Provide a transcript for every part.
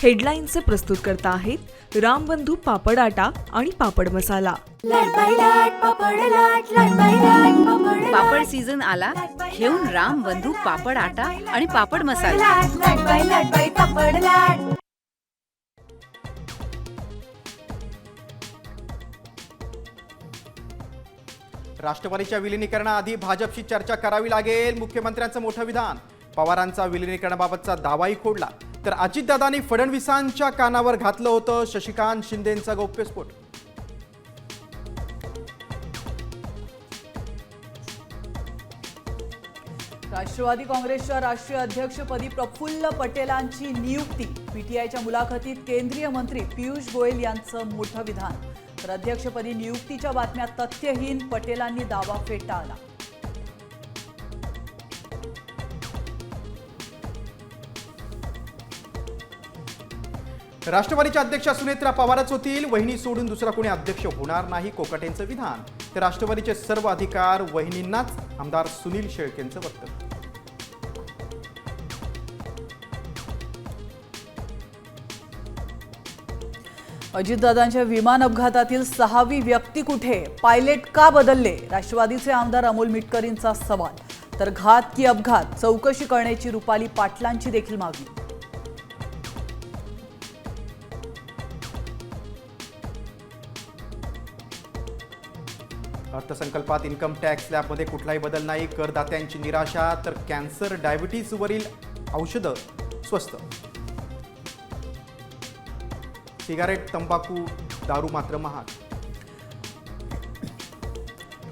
हेडलाईनचे प्रस्तुतकर्ता आहेत रामबंधू पापड आटा आणि पापड मसाला। पापड सीझन आला, घेऊन रामबंधू पापड आटा आणि पापड मसाला। राष्ट्रवादीच्या विलीनीकरणाआधी भाजपशी चर्चा करावी लागेल, मुख्यमंत्र्यांचं मोठं विधान। पवारांचा विलीनीकरणाबाबतचा दावाही खोडला, तर अजितदादांनी फडणवीसांच्या कानावर घातलं होतं शशिकांत शिंदेंचा गौप्यस्फोट। राष्ट्रवादी काँग्रेसच्या राष्ट्रीय अध्यक्षपदी प्रफुल्ल पटेलांची नियुक्ती। पीटीआयच्या मुलाखतीत केंद्रीय मंत्री पियुष गोयल यांचं मोठं विधान। तर अध्यक्षपदी नियुक्तीच्या बातम्या तथ्यहीन, पटेलांनी दावा फेटाळला। राष्ट्रवादीच्या अध्यक्षा सुनेत्रा पवारच होतील, वहिनी सोडून दुसरा कोणी अध्यक्ष होणार नाही, कोकाटेंचं विधान। तर राष्ट्रवादीचे सर्व अधिकार वहिनींनाच, आमदार सुनील शेळकेंचं वक्तव्य। अजितदादांच्या विमान अपघातातील 6वी व्यक्ती कुठे, पायलट का बदलले, राष्ट्रवादीचे आमदार अमोल मिटकरींचा सवाल। तर घात की अपघात, चौकशी करण्याची रुपाली पाटलांची देखील मागणी। अर्थसंकल्पात इन्कम टॅक्स स्लॅबमध्ये कुठलाही बदल नाही, करदात्यांची निराशा। तर कॅन्सर, डायबिटीजवरील औषधं स्वस्त, सिगारेट, तंबाखू, दारू मात्र महाग।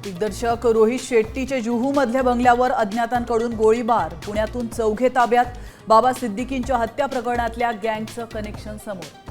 दिग्दर्शक रोहित शेट्टीचे जुहूमधल्या बंगल्यावर अज्ञातांकडून गोळीबार, पुण्यातून चौघे ताब्यात। बाबा सिद्दीकींच्या हत्या प्रकरणातल्या गँगचं कनेक्शन समोर।